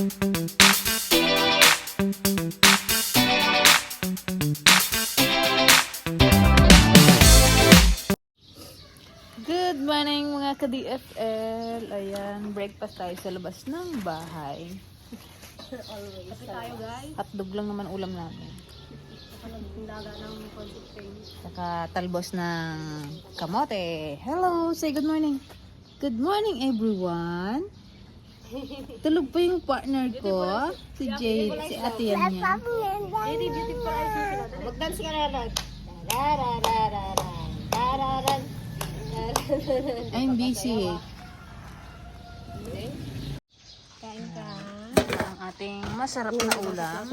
Good morning mga ka-DFL. Ayan, breakfast tayo sa labas ng bahay. Kasi tayo guys. Hotdog lang naman ulam namin. Daga ng consistency. Saka talbos ng kamote. Hello, say good morning. Good morning everyone. Tulog pa yung partner ko, si Jade, si ate yan niya. Hindi, beauty for eyes na sila. Mag-dance ka na lang. I'm busy. Kain ka. Ang ating masarap na ulam.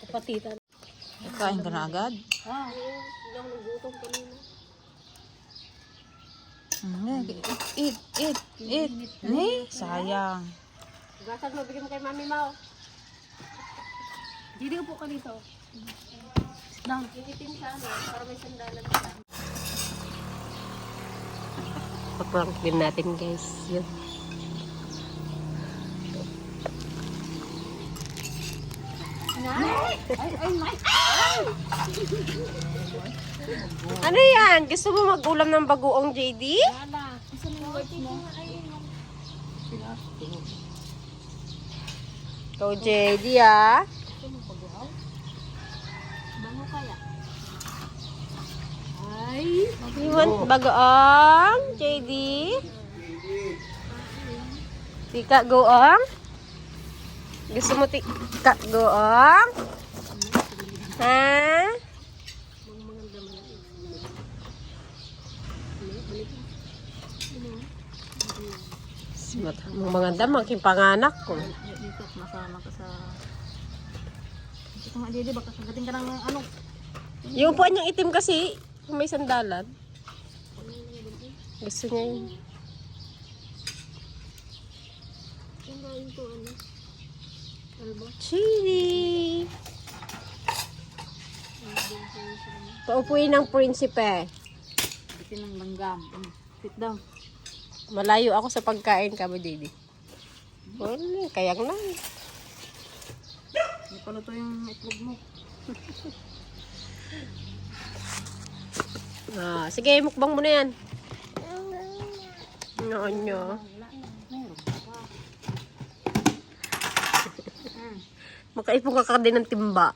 Kapatitan. Kain ka na agad? Hindi ako nagutom kanina. Eat. Sayang. Gasag mo, bigyan mo kay Mami Mau. Hindi po ka dito. Down. Initin siya, para may sandalan siya. Paprank din natin guys. Yun. Ano yan? Gusto mo mag-ulam ng bagoong JD? Ikaw JD ah. Bango kaya? Ay. You want bagoong JD? Tika goong? Gusto mo tika goong? Ha? Mga damang panganak ko. Dito, masama ka sa... Ito nga, Dede, baka kagating ka ng ano. Yung upuan niyang itim kasi, may sandalan. Gusto niya yun. Chili! Paupuin ng prinsipe. Bitin ng langgam. Sit down. Malayo ako sa pagkain ka ba, Didi? Wala, kayang na. Hindi pa luto yung itlog mo. Sige, mukbang mo na yan. Nyo. Makaipong ka din ng timba.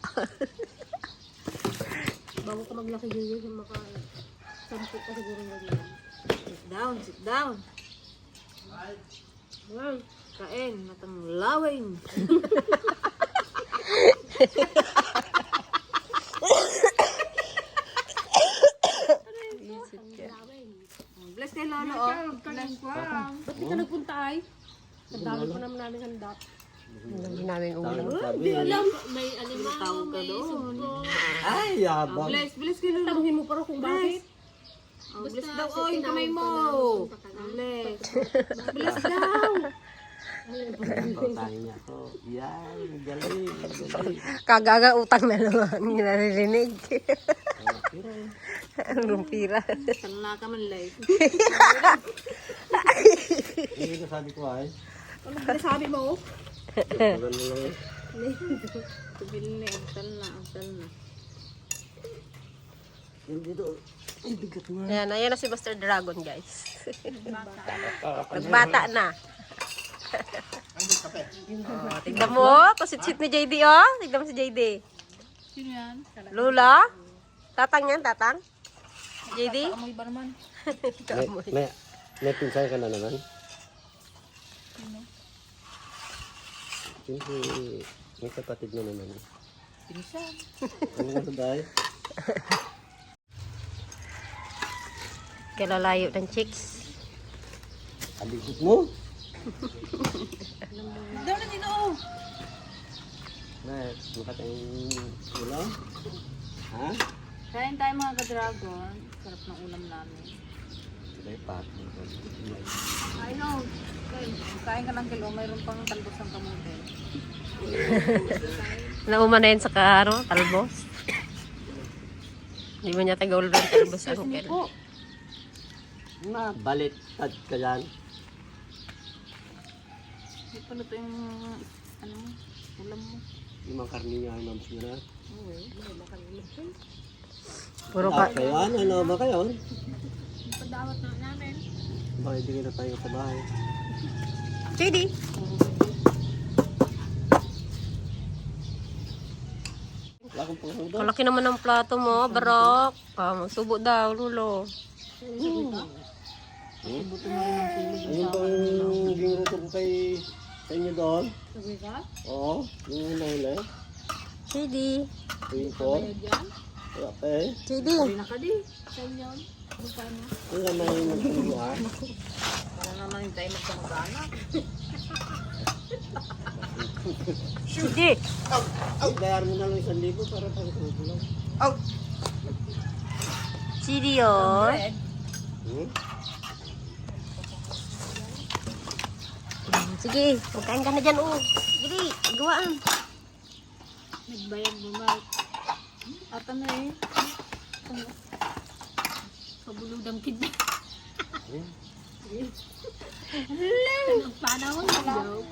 Bago ka maglaki yun, makasampit ka siguro na yun. Sit down. Kain, matang lawing. Bless kay Lolo, oh. Bless. Ba't di ka nagpunta ay? Ang dami pa naman namin handa. Hindi namin ulam. Hindi alam. May alimaw, Tawag ka doon. Ay, yabang. Bless kay Lolo. Tanungin mo para kung bakit. Oh, bless daw, oh, yung kamay mo. Bless. Bless daw. Pagpapangin niya ako. Yan, galing. Kagaga utang na naman. Hindi naririnig. Anong pira? Tanla ka man, like. Hindi ko sabi ko ay. Ano ba sabi mo? Maganda lang eh. Tubili, agtal na. Hindi to. Ay, bigat nga. Ayan na si Master Dragon, guys. Nagbata na. Tignan mo, pasit-sit ni JD, oh. Tignan mo si JD. Sino yan? Lula? Tatang yan, tatang? JD? Amoy ba naman? May pinsan ka na naman? Sino? May kapatid na naman. Pinsan. Ano nga sa dahil? Kalalayo ng chicks. Alikot mo? Daw na dito, oh. Na, mukha tayong ulam? Ha? Kain tayo mga ka-dragon. Sarap ng ulam namin. Sila yung pati. I know. Kain ka ng kilo, mayroon pang talbos ng kamote. Nauma na yun sa talbos. Hindi mo niya tagaulo ng talbos ang kilo. Na, balitad ka yan. Hindi pa luto yung ano mo, ulam mo. Yung mga karne niya, mabos mo na. Puro Dapat kayo, ano ba kayo? Padawat na namin. Baka hindi na tayo sa bahay. JD. Wala akong panghudo. Kalaki naman ng plato mo, Barok. Subo daw, Lulo. Ayun ba yung ginuto ko kay sa inyo doon? Sabi ka? Oo, yung nahuli. JD. Yung por. Kaya pa eh. JD. Na ka di. Sa inyo. Paano? Yung naman yung magtuluhan. Para naman yung tayo magkamag-anak. JD. Ay, bayar mo na lang 1,000 para pang-subo lang. JD yun. Hmm? Sige, magkain ka na dyan, oh. Sige, gawaan. Nagbayad mo, Mark. At ano eh? Kabuludang kid. Hmm? Panahon na lang.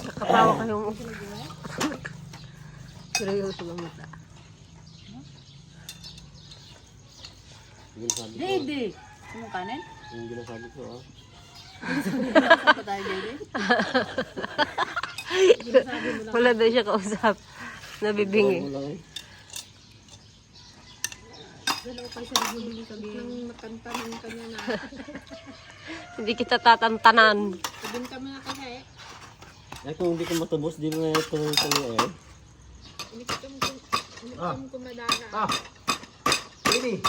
Nakatawa kayong... Seryoso lang mata. Yung ginasabi ko. Dede! Anong kanin? Yung ginasabi ko, ah. Saan pa tayo, Dede? Wala daw siya kausap. Nabibingi. Wala mo lang eh. Dalaw pa siya nagbibili sabihin. Matantanan ka niya na. Hindi kita tatantanan. Sabihin kami na kasi eh. Eh, kung hindi ko matubos, di mo na ito yung tanong eh. Hindi ko kumadara. Ah! Baby!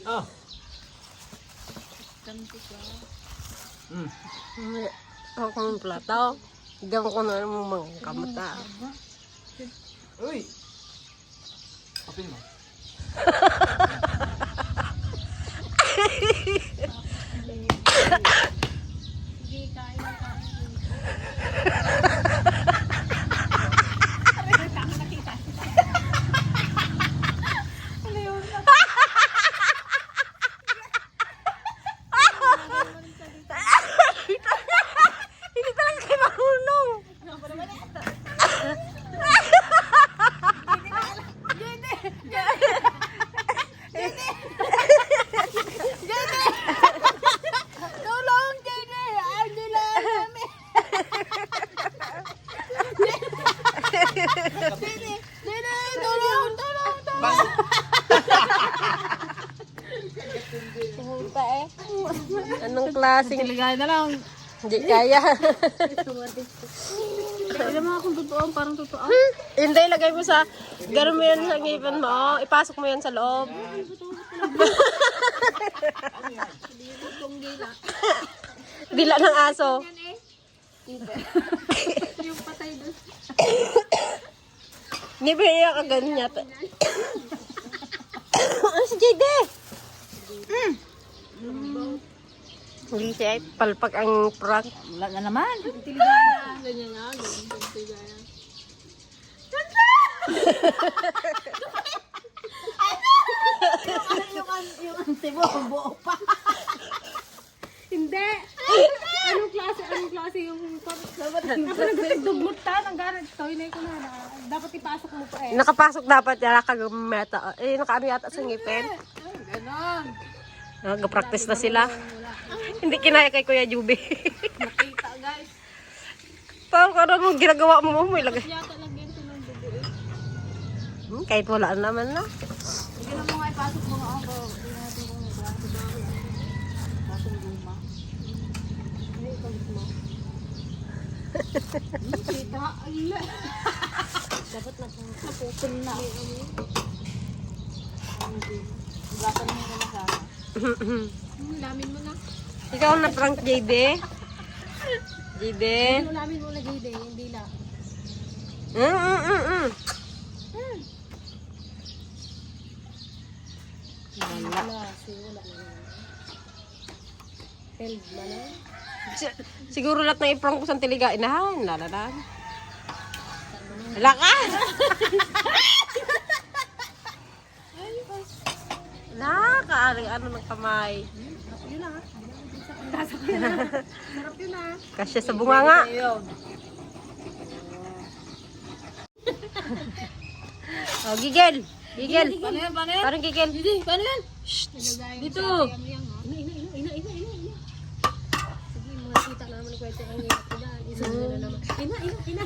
Ah! Kanto ka. Ako ng plato. Higyan ko na ng mga kamata. Uy! Kapin mo. Sige, kain na kain. Hindi talaga kayo marunong. Tulong, Dede! Angela namin! Dede! Dede! Tulong! Tulong! Tulong! Pumunta eh. Anong klaseng... Tiligay na lang. Hindi kaya. Alam mo akong totoo, parang totoo. Hindi, lagay mo sa... Gano'n mo yan sa ngipin mo. Ipasok mo yan sa loob. Dila ng aso. Yung patay doon. Hindi ba iya ka ganyan yata? Ano si JD? Hindi siya palpak ang prank. Wala na naman. Tiligaya. Ganyan nga. Ganyan. Tiligaya. Yung ante mo, buo pa. Hindi. Anong klase yung dapat nagdugmot ta ng ganit. Toy na ko na. Dapat ipasok mo pa eh. Nakapasok dapat yara kagameta. Eh nakaano yata sa ngipin. Ganon. Nag-practice na sila. Hindi kinaya kay Kuya Juby. Nakita, guys. Parang ano ginagawa mo mo ilagay. Yata lang yan silang dugo eh. Kahit wala naman na. Hindi na mo nga ipasok mo nga ako. Hindi natin kung nagbago ba ako. Pasong luma. Ay, ikalit mo. Kita. Ala. Dapat napupun na. Gapan mo na sana. Lamin mo na. Ikaw na prank JD. JD. Lamin mo na Jade. Hindi na. Siguro lahat ng iprank ko sa tiliga. Inahan. Lalalan. Wala ka! Nakakaari ano ng kamay. Yun na. Sasakyan na. Sarap yun ah. Kasya sa bunganga. Oh, gigil. Gigil. Paano yan? Paano yan? Parang gigil. Hindi, paano yan? Dito. Ina. Sige, makikita naman ni Kwento ang hirap ko dyan. Isa na naman. Ina.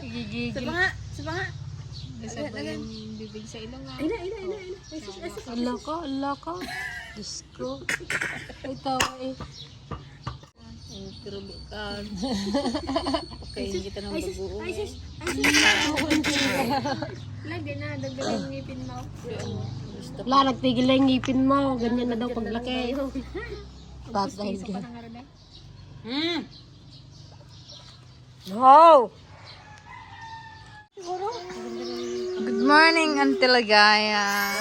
Gigil. Saba nga. Isa ba yung bibig sa ilong nga? Ina. Ay, sus. Ala ka. Diyos ko. Ay, tawa eh. Ang kirubukan. Pakain kita ng bagoong. Ay, sus. Lagi na, dagdagan yung ngipin mo. Wala, nagtigil na yung ngipin mo. Ganyan na daw paglaki. Bakit dahil Isa pa ganyan? na nga rin eh. No! Good morning, Auntie Lagaya.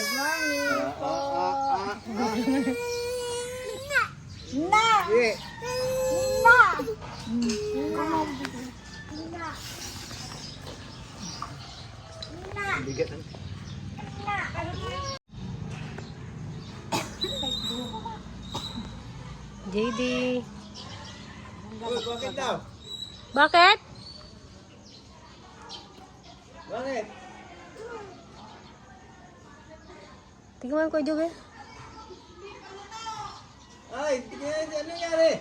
Bigat ang. JD. Bakit daw? Bakit? Bakit? Tingnan ko, Jobe. Ay, ano nangyari?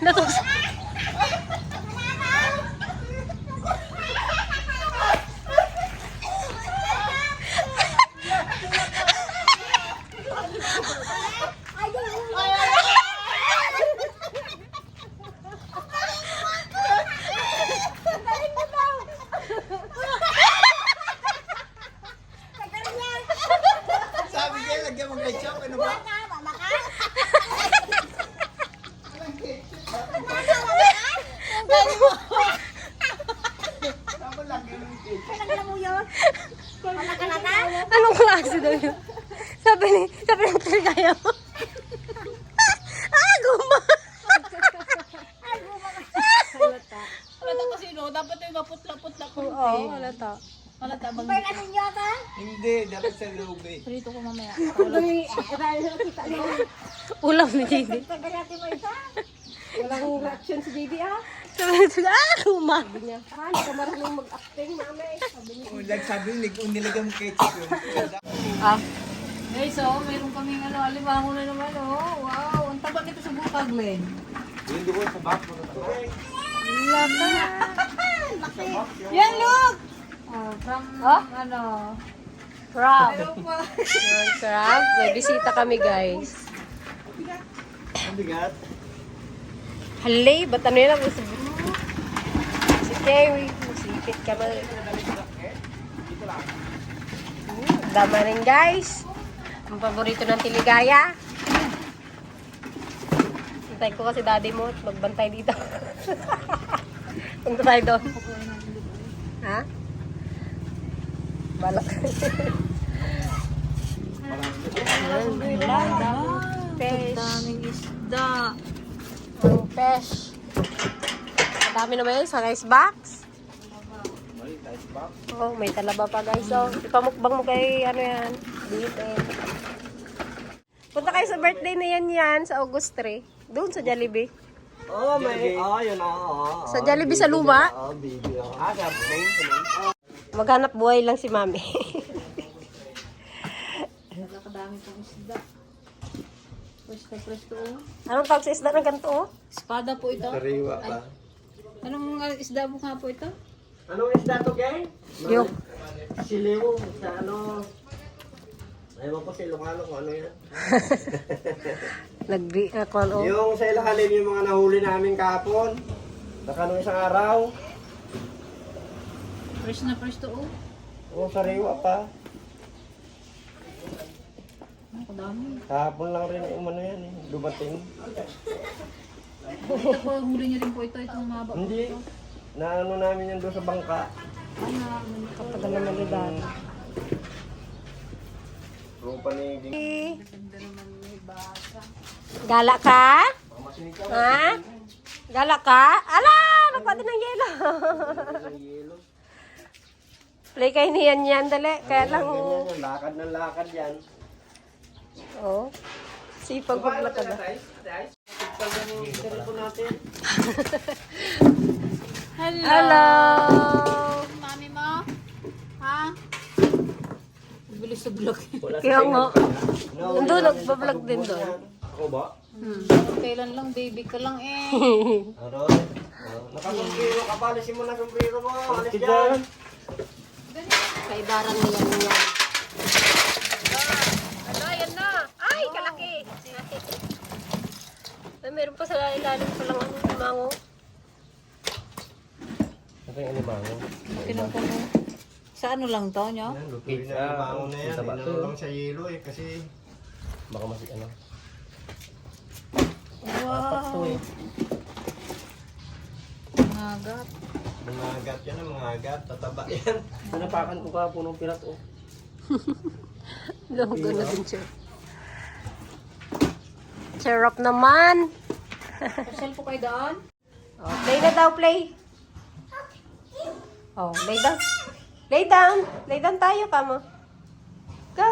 Natos. Sabi niya, lagyan mo ketchup, ano ba? Tama lang, ganun yung ketchup. Anong klase daw yun? Sabi ng Trigaya mo. Guma! Halata kasi no, dapat yung maputla-putla ko. Oo, halata. Halata bang Hindi, dapat sa loob eh. Prito ko mamaya. Ulam ni JD. Walang reaction si JD ah. Sabi niya, guma! Hindi ka marunong mag-acting, mama eh. Sabi niya, nilagyan mo ketchup yun. Guys, so, meron kaming alimango na naman, oh. Wow, ang taba nito sa buka, Glenn. Hindi ko sa back. Yan, look! From, Crab. ano pa? Yan, crab. May bisita kami, guys. Ang bigat. Halay, ba't ano yun? Si Kerry, masipit ka man. Dama rin, guys. Ang paborito ng Tiligaya. Hintay ko kasi daddy mo at magbantay dito. Punta tayo doon. Ha? Balak. Fish. Daming isda. Ang fish. Ang dami naman yun sa rice box. Oh, may talaba pa guys. So, ipamukbang mo kay ano yan. Dito. Punta kayo sa birthday na yan sa August 3. Doon sa Jollibee. Oh, may. Oh, yun Sa Jollibee sa Luma. Oh, baby. Sabi. Maghanap buhay lang si Mami. Nakadami pang isda. Presto, oh. Anong tawag sa isda ng ganito oh? Espada po ito. Sariwa pa. Anong isda mo nga po ito? Anong isda to, Gay? Yung. Siliw. Sa ano? Ayaw ko sa Ilocano kung ano yan. Ano? Yung sa ilalim yung mga nahuli namin kahapon. Saka nung isang araw. Fresh na presto, oh. Oh, sariwa pa. Nakadami. Kahapon lang rin yung ano yan eh. Dumating. Ito po, huli niyo rin po ito. Itong maba. Hindi. Naano namin yan doon sa bangka. Kapag naman ni Daddy. paniging. Gala ka? Ha? Gala ka? Ala! Nagpati ng yelo. Play kayo niyan yan, dali. Kaya lang... Lakad ng lakad yan. Oh. Sipag maglakad na. Hello. Hello! Mami mo? Ha? Bilis sa vlog. Kaya nga. Nandun, nagbablog din doon. Ako ba? Kailan lang, baby ka lang eh. Aroy. Nakasumbrero ka pa. Alisin mo na sombrero mo. Alis dyan. Kaibaran na yan. Ano, yan na. Ay, kalaki. Ay, meron pa sa ilalim pa lang ano, mango. Ito yung animango. Pinagpuno. Sa ano lang to, nyo? Lutuin na animango na yan. Inano lang sa yelo eh. Kasi baka mas ano. Wow. Nangagat. Mga agat yan, mga agat. Tataba yan. Pinapakan ko ka punong pirat oh. Gano'n din siya. Sarap naman. Pasyal po kayo doon? Oh, play na daw, play. Oh, lay down. Lay down. Lay down tayo, kamo. Go.